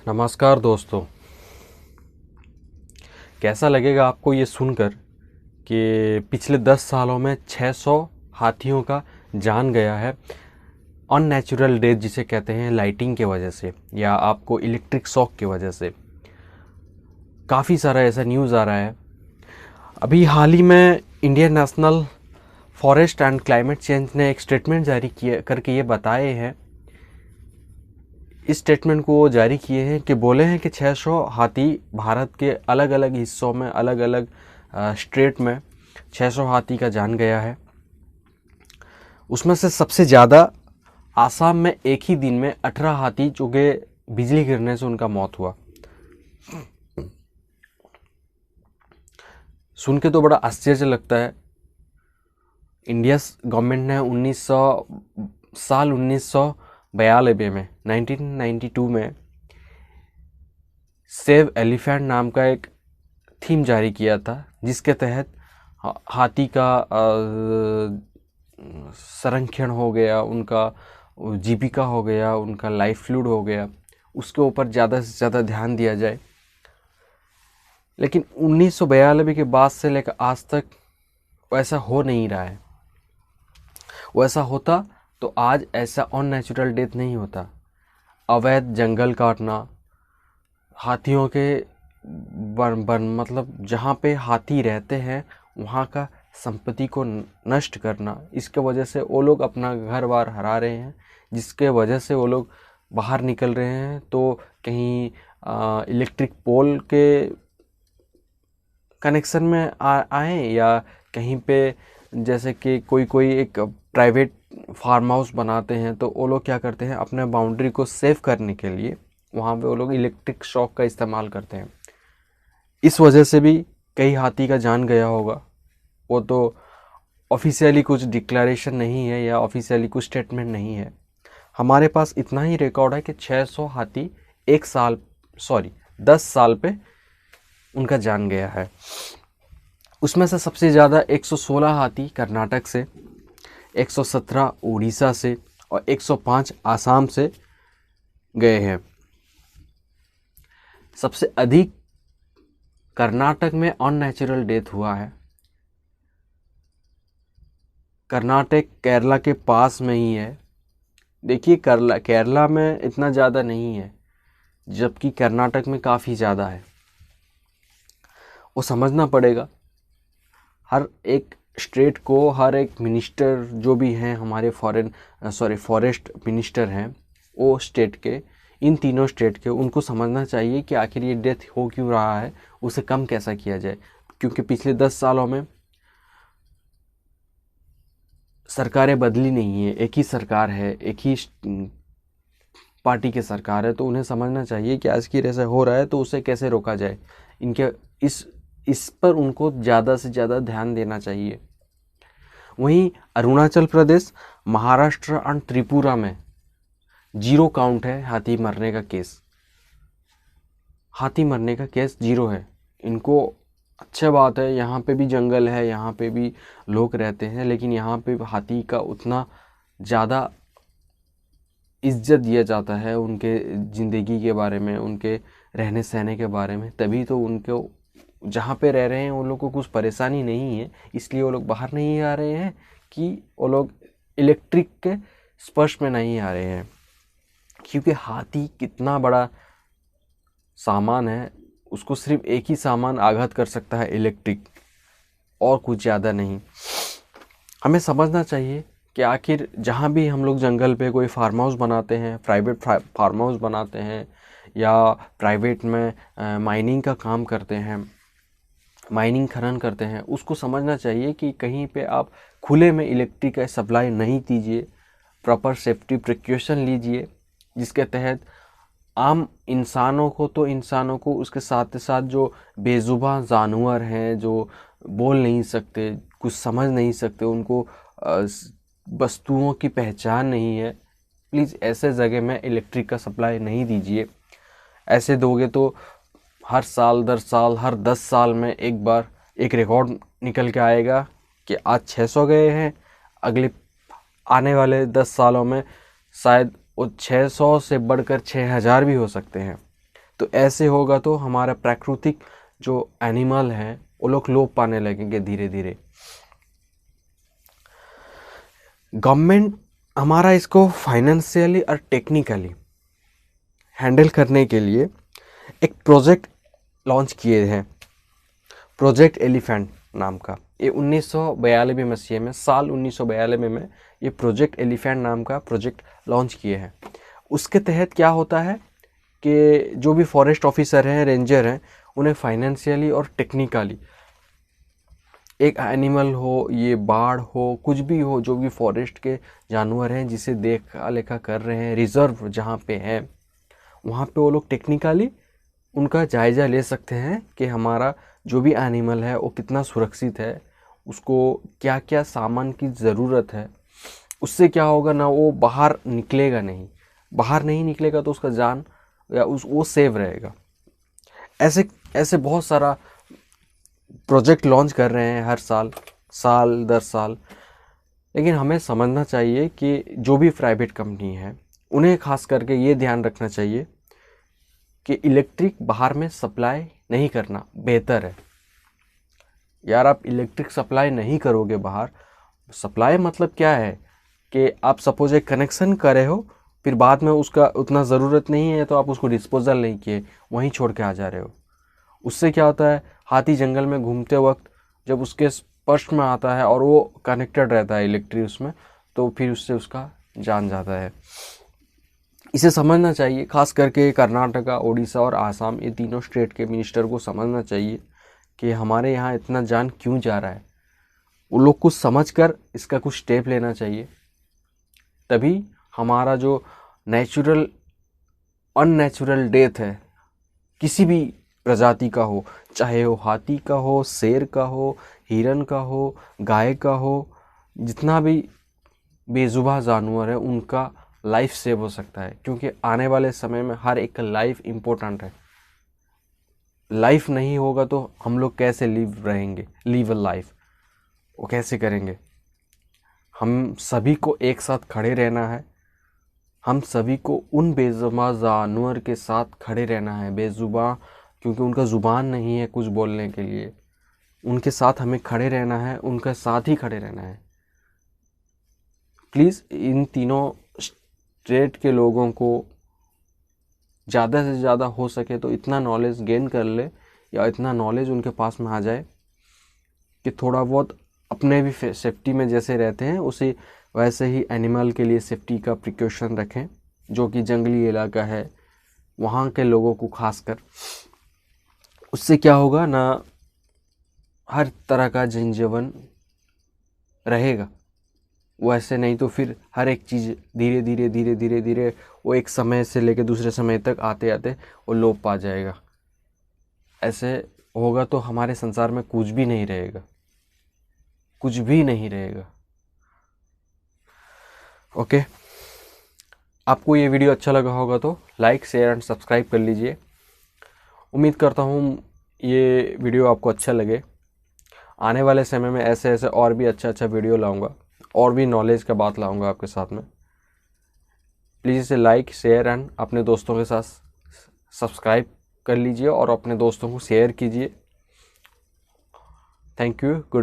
नमस्कार दोस्तों। कैसा लगेगा आपको ये सुनकर कि पिछले 10 सालों में 600 हाथियों का जान गया है अननेचुरल डेथ जिसे कहते हैं, लाइटिंग के वजह से या आपको इलेक्ट्रिक शॉक की वजह से। काफ़ी सारा ऐसा न्यूज़ आ रहा है। अभी हाल ही में Indian national forest and climate change ने एक स्टेटमेंट जारी किए करके ये बताए हैं, इस स्टेटमेंट को वो जारी किए हैं कि बोले हैं कि 600 हाथी भारत के अलग अलग हिस्सों में, अलग अलग स्टेट में 600 हाथी का जान गया है। उसमें से सबसे ज़्यादा आसाम में एक ही दिन में 18 हाथी जो कि बिजली गिरने से उनका मौत हुआ। सुन के तो बड़ा आश्चर्य लगता है। इंडिया गवर्नमेंट ने 1992 में 1992 में सेव एलिफेंट नाम का एक थीम जारी किया था, जिसके तहत हाथी का संरक्षण हो गया, उनका जीविका हो गया, उनका लाइवलीहुड हो गया, उसके ऊपर ज़्यादा से ज़्यादा ध्यान दिया जाए। लेकिन 1992 के बाद से लेकर आज तक वैसा हो नहीं रहा है। वैसा होता तो आज ऐसा अननेचुरल डेथ नहीं होता। अवैध जंगल काटना, हाथियों के मतलब जहाँ पे हाथी रहते हैं वहाँ का संपत्ति को नष्ट करना, इसके वजह से वो लोग अपना घर बार हरा रहे हैं, जिसके वजह से वो लोग बाहर निकल रहे हैं तो कहीं इलेक्ट्रिक पोल के कनेक्शन में आए या कहीं पे जैसे कि कोई एक प्राइवेट फार्म हाउस बनाते हैं तो वो लोग क्या करते हैं, अपने बाउंड्री को सेव करने के लिए वहाँ पे वो लोग इलेक्ट्रिक शॉक का इस्तेमाल करते हैं। इस वजह से भी कई हाथी का जान गया होगा। वो तो ऑफिशियली कुछ डिक्लेरेशन नहीं है या ऑफिशियली कुछ स्टेटमेंट नहीं है। हमारे पास इतना ही रिकॉर्ड है कि 600 हाथी 10 साल पे उनका जान गया है। उसमें से सबसे ज़्यादा 116 हाथी कर्नाटक से, 117 उड़ीसा से और 105 आसाम से गए हैं। सबसे अधिक कर्नाटक में अननेचुरल डेथ हुआ है। कर्नाटक केरला के पास में ही है। देखिए, केरला में इतना ज़्यादा नहीं है, जबकि कर्नाटक में काफ़ी ज़्यादा है। वो समझना पड़ेगा। हर एक स्टेट को, हर एक मिनिस्टर जो भी हैं हमारे फॉरेस्ट मिनिस्टर हैं, वो स्टेट के, इन तीनों स्टेट के, उनको समझना चाहिए कि आखिर ये डेथ हो क्यों रहा है, उसे कम कैसा किया जाए। क्योंकि पिछले 10 सालों में सरकारें बदली नहीं है, एक ही सरकार है, एक ही पार्टी की सरकार है, तो उन्हें समझना चाहिए कि आज की ऐसा हो रहा है तो उसे कैसे रोका जाए। इनके इस पर उनको ज़्यादा से ज़्यादा ध्यान देना चाहिए। वहीं अरुणाचल प्रदेश, महाराष्ट्र और त्रिपुरा में 0 काउंट है हाथी मरने का केस। हाथी मरने का केस 0 है। इनको अच्छा बात है, यहाँ पे भी जंगल है, यहाँ पे भी लोग रहते हैं, लेकिन यहाँ पे हाथी का उतना ज़्यादा इज्जत दिया जाता है उनके ज़िंदगी के बारे में, उनके रहने सहने के बारे में। तभी तो उनको जहाँ पे रह रहे हैं उन लोग को कुछ परेशानी नहीं है, इसलिए वो लोग बाहर नहीं आ रहे हैं कि वो लोग इलेक्ट्रिक के स्पर्श में नहीं आ रहे हैं। क्योंकि हाथी कितना बड़ा सामान है, उसको सिर्फ एक ही सामान आघात कर सकता है, इलेक्ट्रिक, और कुछ ज़्यादा नहीं। हमें समझना चाहिए कि आखिर जहाँ भी हम लोग जंगल पे कोई फार्म हाउस बनाते हैं, प्राइवेट फार्म हाउस बनाते हैं या प्राइवेट में माइनिंग का काम करते हैं, माइनिंग खनन करते हैं, उसको समझना चाहिए कि कहीं पे आप खुले में इलेक्ट्रिक का सप्लाई नहीं दीजिए। प्रॉपर सेफ्टी प्रिकॉशन लीजिए, जिसके तहत आम इंसानों को, उसके साथ साथ जो बेजुबान जानवर हैं, जो बोल नहीं सकते, कुछ समझ नहीं सकते, उनको वस्तुओं की पहचान नहीं है, प्लीज़ ऐसे जगह में इलेक्ट्रिक का सप्लाई नहीं दीजिए। ऐसे दोगे तो हर साल दर साल, हर 10 साल में एक बार एक रिकॉर्ड निकल के आएगा कि आज 600 गए हैं, अगले आने वाले 10 सालों में शायद वो 600 से बढ़कर 6000 भी हो सकते हैं। तो ऐसे होगा तो हमारा प्राकृतिक जो एनिमल है वो लोग लोप पाने लगेंगे धीरे धीरे। गवर्नमेंट हमारा इसको फाइनेंशियली और टेक्निकली हैंडल करने के लिए एक प्रोजेक्ट लॉन्च किए हैं, प्रोजेक्ट एलिफेंट नाम का। ये 1992 मसीह में, साल 1992 में ये प्रोजेक्ट एलिफेंट नाम का प्रोजेक्ट लॉन्च किए हैं। उसके तहत क्या होता है कि जो भी फॉरेस्ट ऑफिसर हैं, रेंजर हैं, उन्हें फाइनेंशियली और टेक्निकली एक एनिमल हो, ये बाढ़ हो, कुछ भी हो, जो भी फॉरेस्ट के जानवर हैं जिसे देखा लेखा कर रहे हैं, रिजर्व जहाँ पे हैं वहाँ पे वो लोग टेक्निकली उनका जायज़ा ले सकते हैं कि हमारा जो भी एनिमल है वो कितना सुरक्षित है, उसको क्या क्या सामान की ज़रूरत है। उससे क्या होगा ना, वो बाहर निकलेगा नहीं, बाहर नहीं निकलेगा तो उसका जान या वो सेव रहेगा। ऐसे ऐसे बहुत सारा प्रोजेक्ट लॉन्च कर रहे हैं हर साल, साल दर साल। लेकिन हमें समझना चाहिए कि जो भी प्राइवेट कंपनी है उन्हें खास करके ये ध्यान रखना चाहिए कि इलेक्ट्रिक बाहर में सप्लाई नहीं करना बेहतर है। यार आप इलेक्ट्रिक सप्लाई नहीं करोगे बाहर, सप्लाई मतलब क्या है कि आप सपोज एक कनेक्शन करे हो, फिर बाद में उसका उतना ज़रूरत नहीं है तो आप उसको डिस्पोजल नहीं किए, वहीं छोड़ के आ जा रहे हो। उससे क्या होता है, हाथी जंगल में घूमते वक्त जब उसके स्पर्श में आता है और वो कनेक्टेड रहता है इलेक्ट्रिक उसमें, तो फिर उससे उसका जान जाता है। इसे समझना चाहिए, खास करके कर्नाटका, उड़ीसा और आसाम, ये तीनों स्टेट के मिनिस्टर को समझना चाहिए कि हमारे यहाँ इतना जान क्यों जा रहा है। वो लोग कुछ समझकर इसका कुछ स्टेप लेना चाहिए, तभी हमारा जो नेचुरल अननेचुरल डेथ है किसी भी प्रजाति का हो, चाहे वो हाथी का हो, शेर का हो, हिरन का हो, गाय का हो, जितना भी बेजुबान जानवर है उनका लाइफ सेव हो सकता है। क्योंकि आने वाले समय में हर एक का लाइफ इम्पोर्टेंट है। लाइफ नहीं होगा तो हम लोग कैसे लिव अ लाइफ, वो कैसे करेंगे। हम सभी को एक साथ खड़े रहना है, हम सभी को उन बेजुबान जानवर के साथ खड़े रहना है। बेजुबान क्योंकि उनका ज़ुबान नहीं है कुछ बोलने के लिए, उनके साथ हमें खड़े रहना है, उनके साथ ही खड़े रहना है। प्लीज़ इन तीनों स्टेट के लोगों को ज़्यादा से ज़्यादा हो सके तो इतना नॉलेज गेन कर ले, या इतना नॉलेज उनके पास में आ जाए कि थोड़ा बहुत अपने भी सेफ्टी में जैसे रहते हैं उसी वैसे ही एनिमल के लिए सेफ्टी का प्रिकॉशन रखें। जो कि जंगली इलाका है वहाँ के लोगों को खासकर, उससे क्या होगा ना, हर तरह का जनजीवन रहेगा। वैसे नहीं तो फिर हर एक चीज़ धीरे धीरे धीरे धीरे धीरे वो एक समय से लेकर दूसरे समय तक आते आते वो लोप पा जाएगा। ऐसे होगा तो हमारे संसार में कुछ भी नहीं रहेगा, कुछ भी नहीं रहेगा। ओके, आपको ये वीडियो अच्छा लगा होगा तो लाइक, शेयर एंड सब्सक्राइब कर लीजिए। उम्मीद करता हूँ ये वीडियो आपको अच्छा लगे। आने वाले समय में ऐसे ऐसे और भी अच्छा वीडियो लाऊंगा, और भी नॉलेज का बात लाऊंगा आपके साथ में। प्लीज़ इसे लाइक, शेयर एंड अपने दोस्तों के साथ सब्सक्राइब कर लीजिए और अपने दोस्तों को शेयर कीजिए। Thank you. गुड